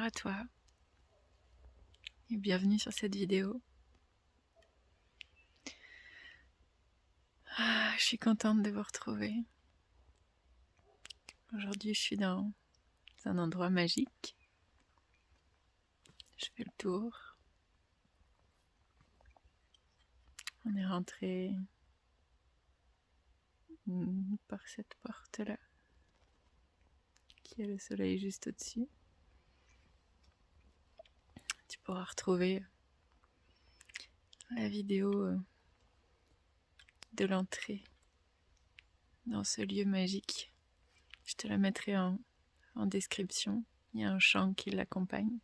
à toi et bienvenue sur cette vidéo. Je suis contente de vous retrouver. Aujourd'hui je suis dans un endroit magique. Je fais le tour. On est rentré par cette porte-là, qui a le soleil juste au-dessus. Tu pourras retrouver la vidéo de l'entrée dans ce lieu magique. Je te la mettrai en description. Il y a un chant qui l'accompagne.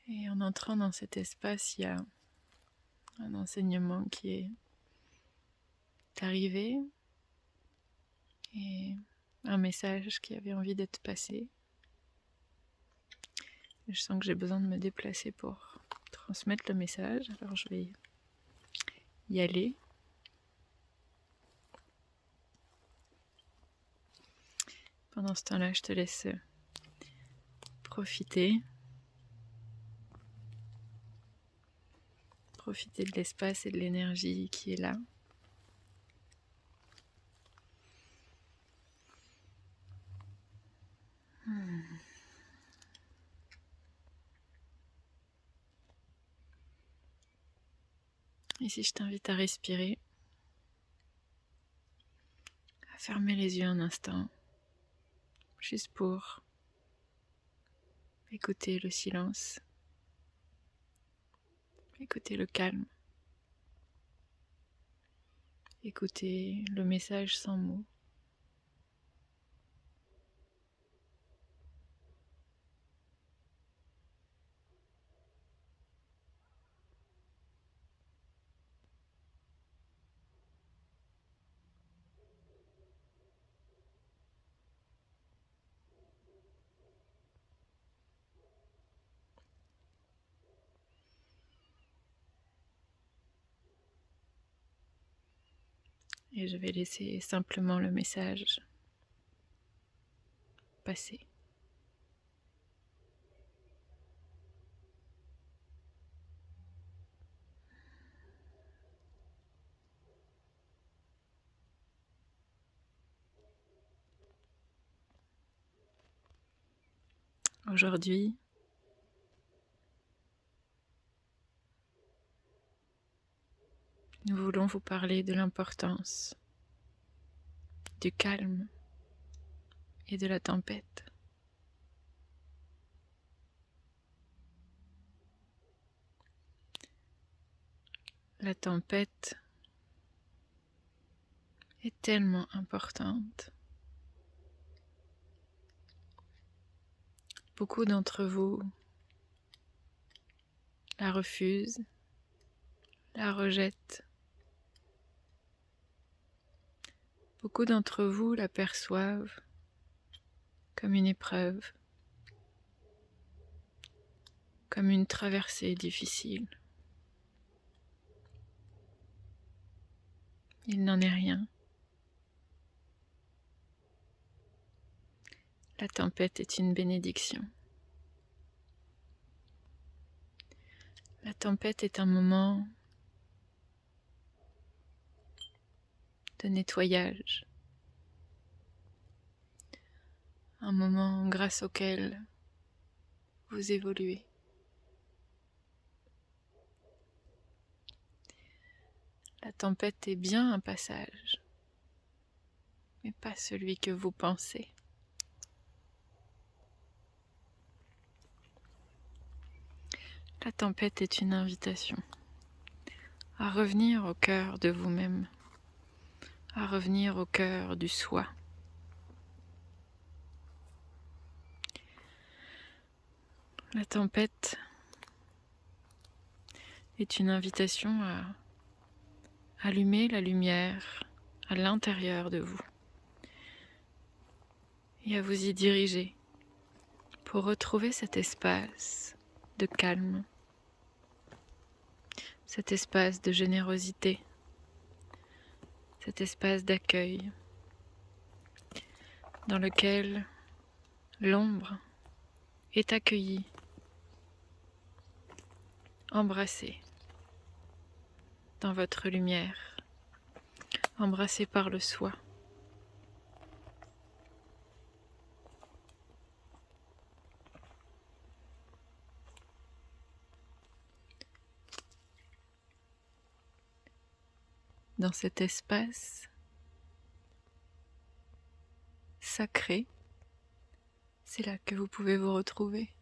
Et en entrant dans cet espace, il y a un enseignement qui est arrivé et un message qui avait envie d'être passé. Je sens que j'ai besoin de me déplacer pour transmettre le message, alors je vais y aller. Pendant ce temps-là, je te laisse profiter de l'espace et de l'énergie qui est là. Ici, je t'invite à respirer, à fermer les yeux un instant, juste pour écouter le silence, écouter le calme, écouter le message sans mots. Et je vais laisser simplement le message passer. Aujourd'hui, nous voulons vous parler de l'importance du calme et de la tempête. La tempête est tellement importante. Beaucoup d'entre vous la refusent, la rejettent. Beaucoup d'entre vous la perçoivent comme une épreuve, comme une traversée difficile. Il n'en est rien. La tempête est une bénédiction. La tempête est un moment de nettoyage, un moment grâce auquel vous évoluez. La tempête est bien un passage, mais pas celui que vous pensez. La tempête est une invitation à revenir au cœur de vous-même, à revenir au cœur du soi. La tempête est une invitation à allumer la lumière à l'intérieur de vous et à vous y diriger pour retrouver cet espace de calme, cet espace de générosité, cet espace d'accueil, dans lequel l'ombre est accueillie, embrassée dans votre lumière, embrassée par le soi. Dans cet espace sacré, c'est là que vous pouvez vous retrouver.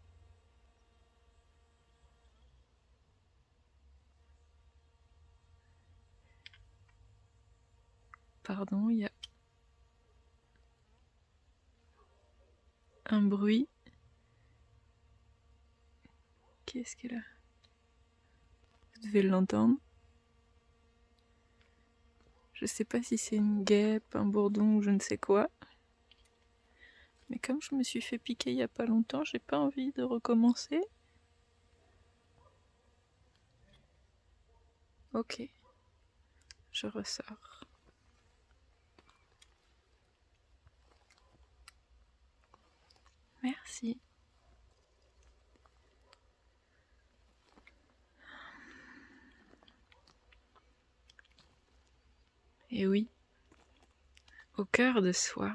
Pardon, il y a un bruit. Qu'est-ce qu'elle a? Vous devez l'entendre. Je sais pas si c'est une guêpe, un bourdon ou je ne sais quoi. Mais comme je me suis fait piquer il y a pas longtemps, j'ai pas envie de recommencer. Ok, je ressors. Merci. Et oui, au cœur de soi,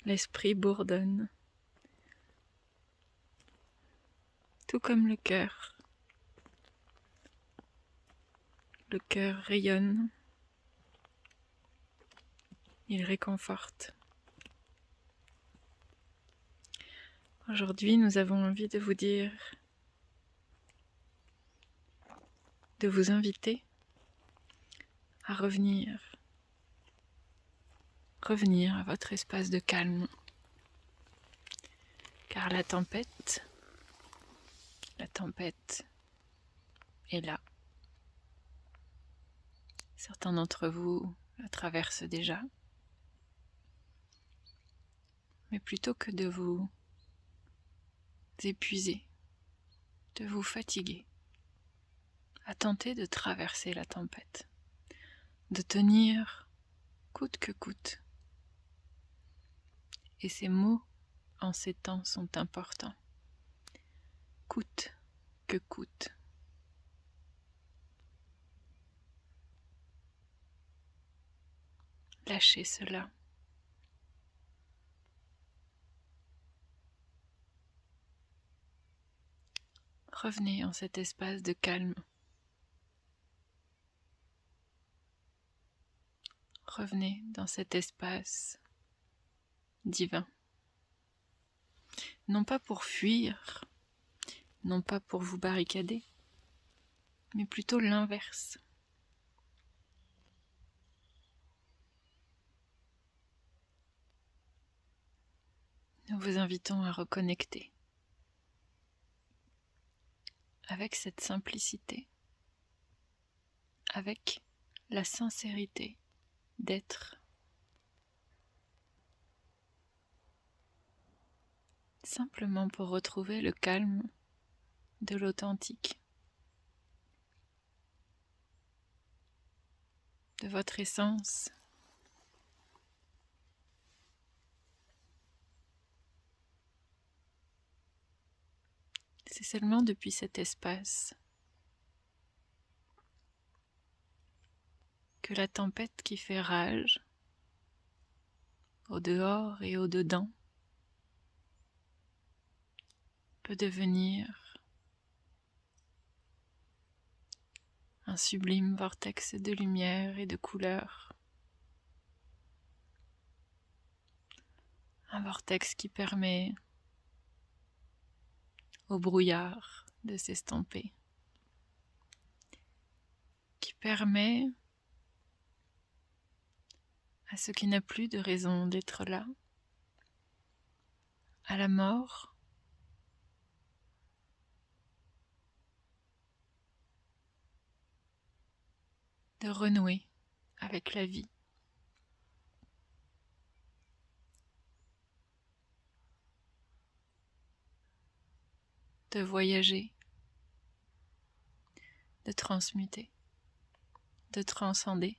l'esprit bourdonne, tout comme le cœur. Le cœur rayonne, il réconforte. Aujourd'hui, nous avons envie de vous dire, de vous inviter à revenir à votre espace de calme. Car la tempête est là. Certains d'entre vous la traversent déjà. Mais plutôt que de vous épuiser, de vous fatiguer, à tenter de traverser la tempête, de tenir coûte que coûte. Et ces mots en ces temps sont importants. Coûte que coûte. Lâchez cela. Revenez en cet espace de calme. Revenez dans cet espace divin. Non pas pour fuir, non pas pour vous barricader, mais plutôt l'inverse. Nous vous invitons à reconnecter avec cette simplicité, avec la sincérité d'être, simplement pour retrouver le calme de l'authentique, de votre essence. C'est seulement depuis cet espace que la tempête qui fait rage, au dehors et au dedans, peut devenir un sublime vortex de lumière et de couleurs. Un vortex qui permet au brouillard de s'estomper, qui permet à ce qui n'a plus de raison d'être là, à la mort, de renouer avec la vie. De voyager, de transmuter, de transcender.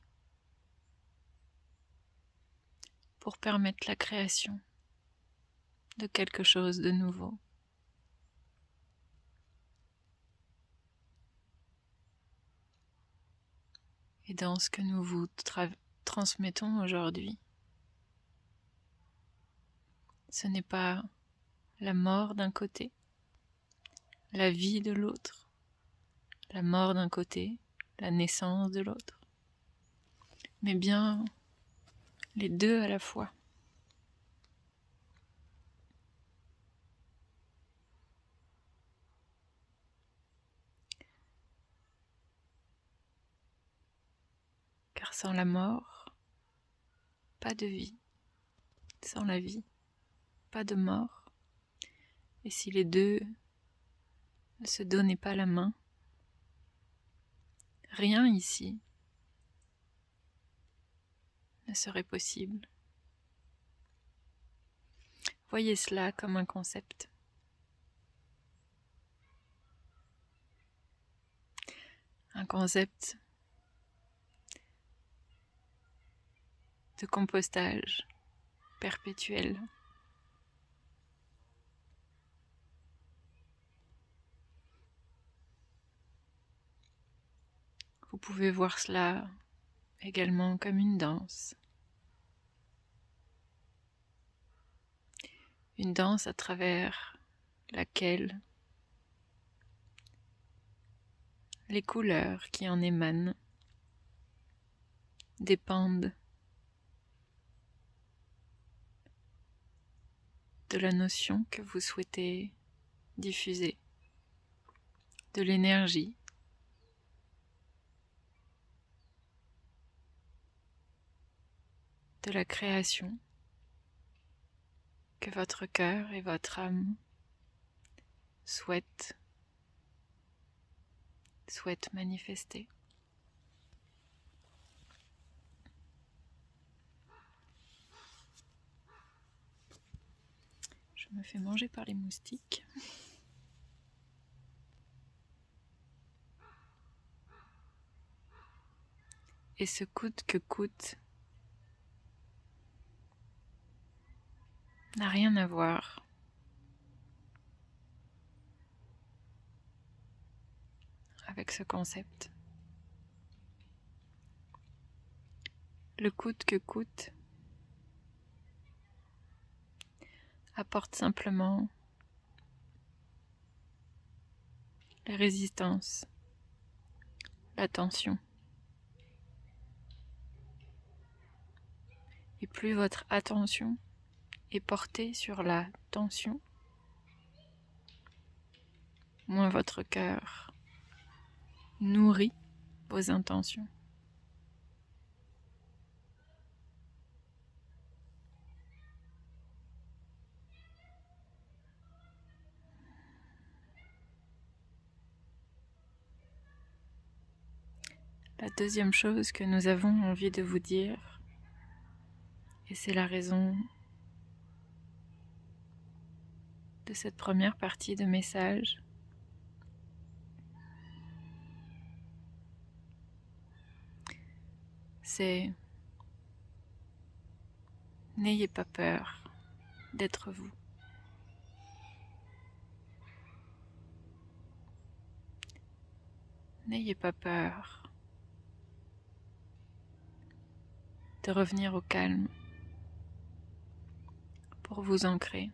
pour permettre la création de quelque chose de nouveau. Et dans ce que nous vous transmettons aujourd'hui, ce n'est pas la mort d'un côté, la vie de l'autre, la mort d'un côté, la naissance de l'autre, mais bien les deux à la fois. Car sans la mort, pas de vie. Sans la vie, pas de mort. Et si les deux ne se donnaient pas la main, rien ici ne serait possible. Voyez cela comme un concept. Un concept de compostage perpétuel. Vous pouvez voir cela également comme une danse. Une danse à travers laquelle les couleurs qui en émanent dépendent de la notion que vous souhaitez diffuser, de l'énergie, de la création que votre cœur et votre âme souhaitent manifester. Je me fais manger par les moustiques. Et ce coûte que coûte n'a rien à voir avec ce concept. Le coûte que coûte apporte simplement la résistance, la tension. Et plus votre attention est portée sur la tension, moins votre cœur nourrit vos intentions. La deuxième chose que nous avons envie de vous dire, et c'est la raison de cette première partie de message, c'est n'ayez pas peur d'être vous. N'ayez pas peur de revenir au calme pour vous ancrer.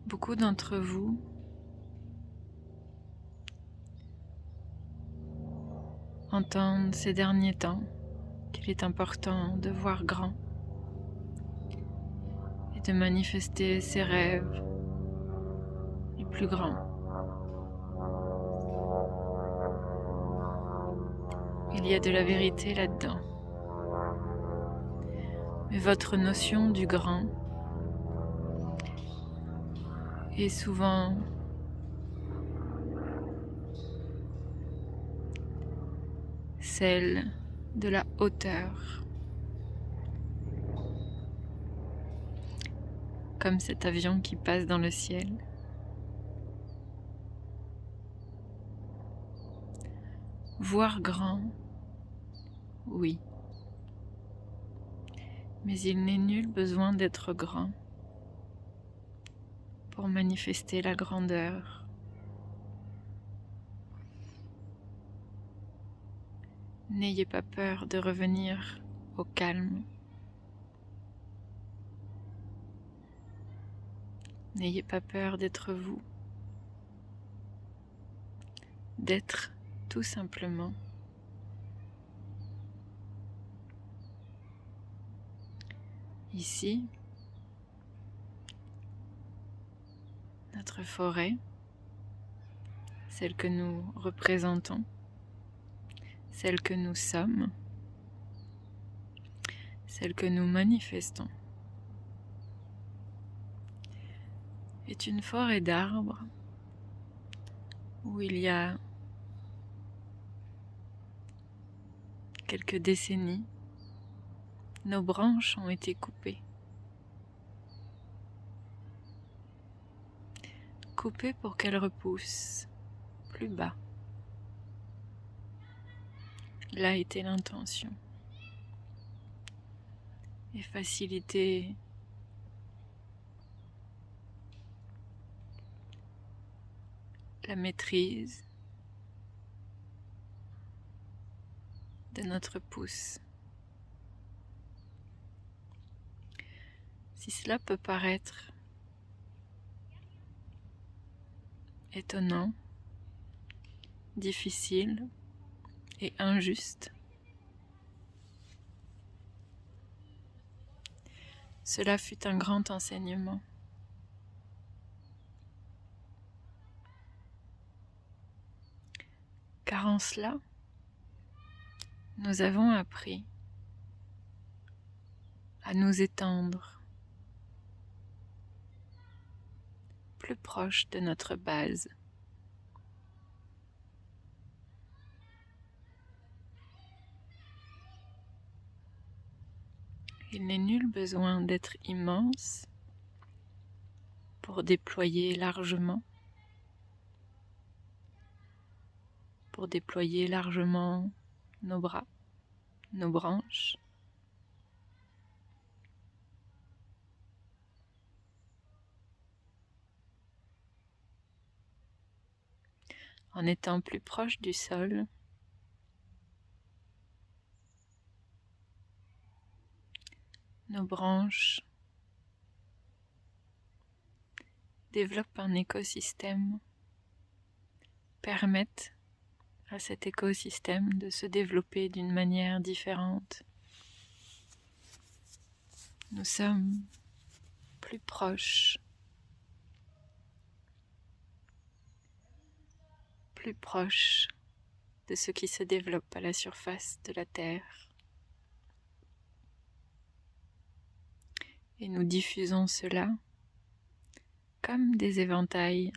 Beaucoup d'entre vous entendent ces derniers temps qu'il est important de voir grand et de manifester ses rêves les plus grands. Il y a de la vérité là-dedans. Mais votre notion du grand est souvent celle de la hauteur. Comme cet avion qui passe dans le ciel. Voir grand, oui. Mais il n'est nul besoin d'être grand pour manifester la grandeur. N'ayez pas peur de revenir au calme. N'ayez pas peur d'être vous, d'être tout simplement. Ici, notre forêt, celle que nous représentons, celle que nous sommes, celle que nous manifestons, est une forêt d'arbres où il y a quelques décennies, nos branches ont été coupées. Coupées pour qu'elles repoussent plus bas. Là était l'intention. Et faciliter la maîtrise de notre pouce. Si cela peut paraître étonnant, difficile et injuste, cela fut un grand enseignement. Car en cela, nous avons appris à nous étendre plus proche de notre base. Il n'est nul besoin d'être immense pour déployer largement, nos bras, nos branches. En étant plus proche du sol, nos branches développent un écosystème, permettent à cet écosystème de se développer d'une manière différente. Nous sommes plus proches, de ce qui se développe à la surface de la Terre. Et nous diffusons cela comme des éventails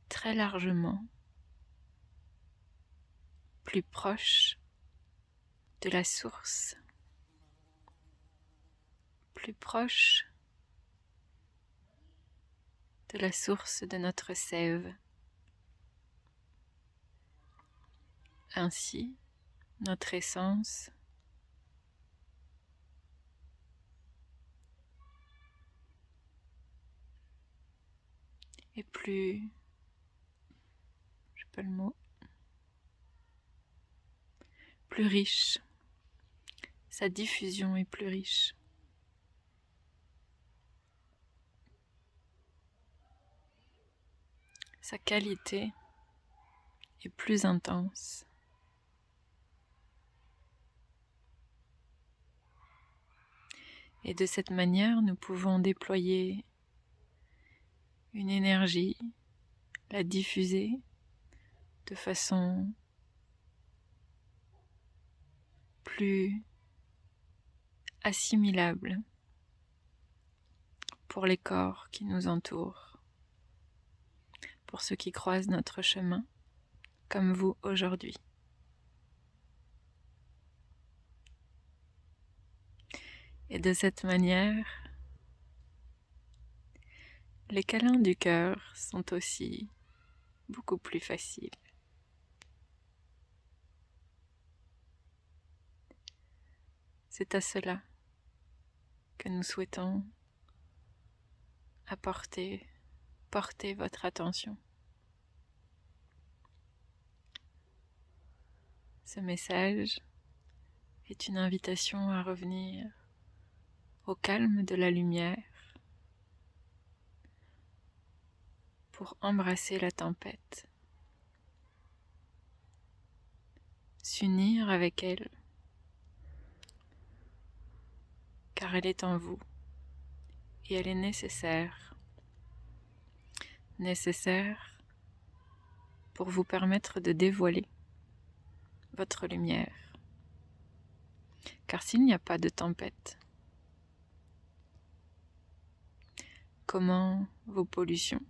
très largement, plus proches de la source, plus proches de la source de notre sève. Ainsi, notre essence est plus, plus riche. Sa diffusion est plus riche. Sa qualité est plus intense. Et de cette manière, nous pouvons déployer une énergie, la diffuser de façon plus assimilable pour les corps qui nous entourent, pour ceux qui croisent notre chemin, comme vous aujourd'hui. Et de cette manière, les câlins du cœur sont aussi beaucoup plus faciles. C'est à cela que nous souhaitons porter votre attention. Ce message est une invitation à revenir au calme de la lumière pour embrasser la tempête, s'unir avec elle, car elle est en vous et elle est nécessaire pour vous permettre de dévoiler votre lumière. Car s'il n'y a pas de tempête, comment vos pollutions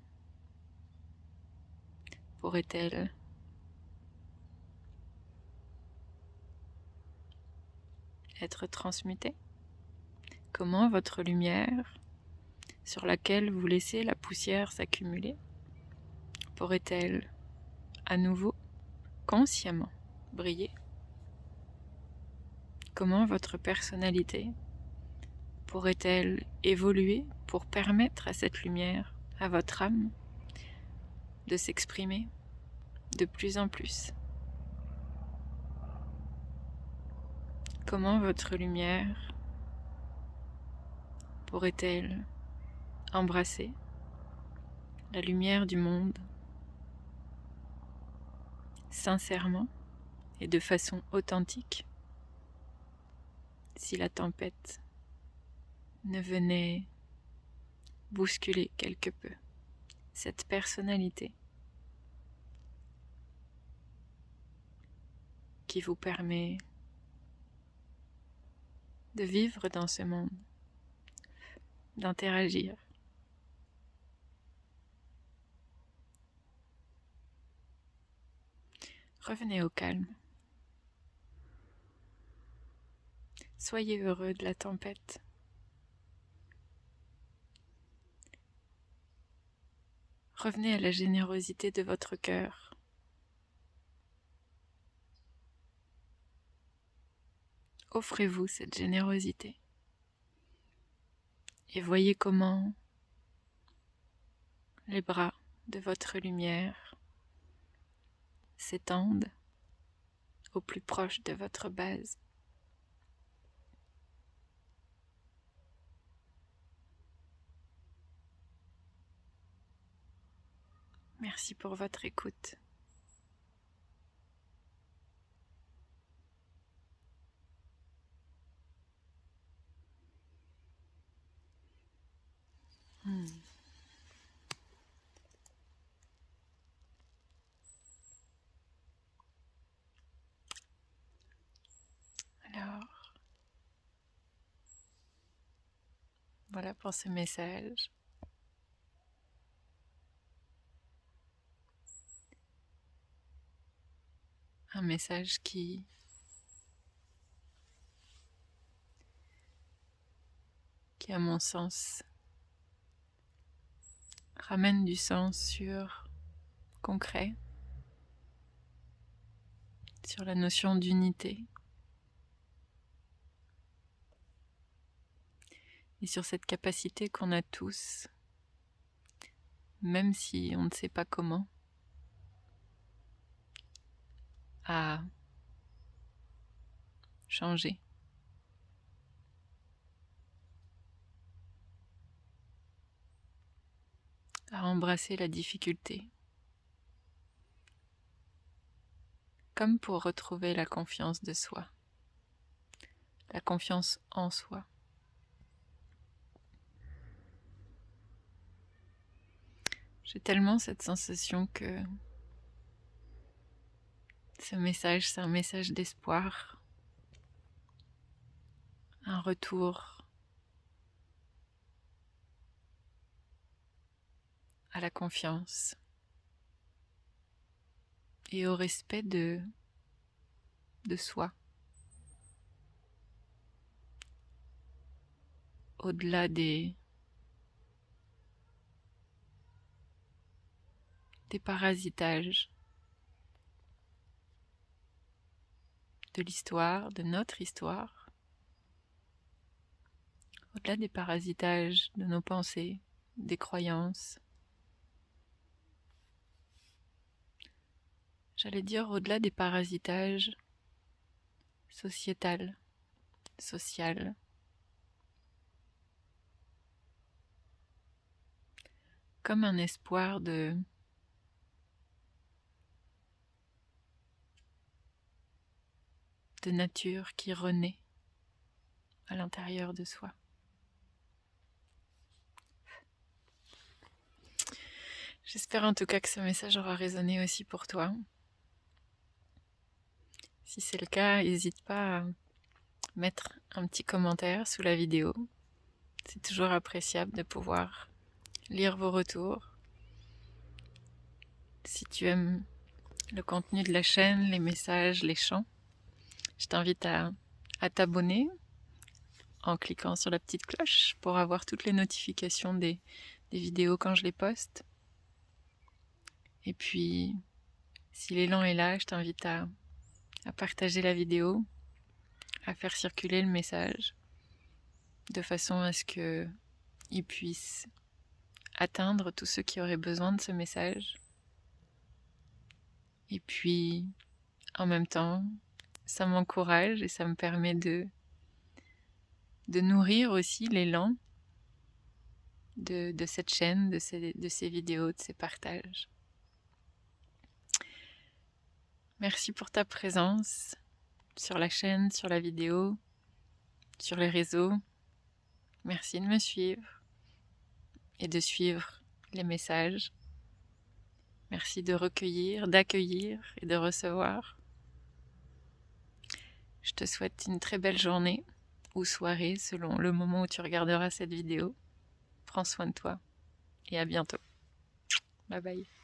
pourraient-elles être transmutées? Comment votre lumière, sur laquelle vous laissez la poussière s'accumuler, pourrait-elle à nouveau, consciemment, briller? Comment votre personnalité pourrait-elle évoluer pour permettre à cette lumière, à votre âme, de s'exprimer de plus en plus? Comment votre lumière pourrait-elle embrasser la lumière du monde sincèrement et de façon authentique si la tempête ne venait bousculer quelque peu cette personnalité qui vous permet de vivre dans ce monde, d'interagir. Revenez au calme. Soyez heureux de la tempête. Revenez à la générosité de votre cœur. Offrez-vous cette générosité. Et voyez comment les bras de votre lumière s'étendent au plus proche de votre base. Merci pour votre écoute. Alors, voilà pour ce message. Un message qui à mon sens ramène du sens concret sur la notion d'unité et sur cette capacité qu'on a tous, même si on ne sait pas comment, à changer. À embrasser la difficulté, comme pour retrouver la confiance de soi, la confiance en soi. J'ai tellement cette sensation que ce message, c'est un message d'espoir, un retour à la confiance et au respect de soi, au-delà des parasitages de l'histoire, de notre histoire, au-delà des parasitages de nos pensées, des croyances. J'allais dire au-delà des parasitages sociétal, social. Comme un espoir de nature qui renaît à l'intérieur de soi. J'espère en tout cas que ce message aura résonné aussi pour toi. Si c'est le cas, n'hésite pas à mettre un petit commentaire sous la vidéo. C'est toujours appréciable de pouvoir lire vos retours. Si tu aimes le contenu de la chaîne, les messages, les chants, je t'invite à t'abonner en cliquant sur la petite cloche pour avoir toutes les notifications des vidéos quand je les poste. Et puis, si l'élan est là, je t'invite à partager la vidéo, à faire circuler le message, de façon à ce qu'il puisse atteindre tous ceux qui auraient besoin de ce message. Et puis, en même temps, ça m'encourage et ça me permet de nourrir aussi l'élan de cette chaîne, de ces vidéos, de ces partages. Merci pour ta présence sur la chaîne, sur la vidéo, sur les réseaux. Merci de me suivre et de suivre les messages. Merci de recueillir, d'accueillir et de recevoir. Je te souhaite une très belle journée ou soirée selon le moment où tu regarderas cette vidéo. Prends soin de toi et à bientôt. Bye bye.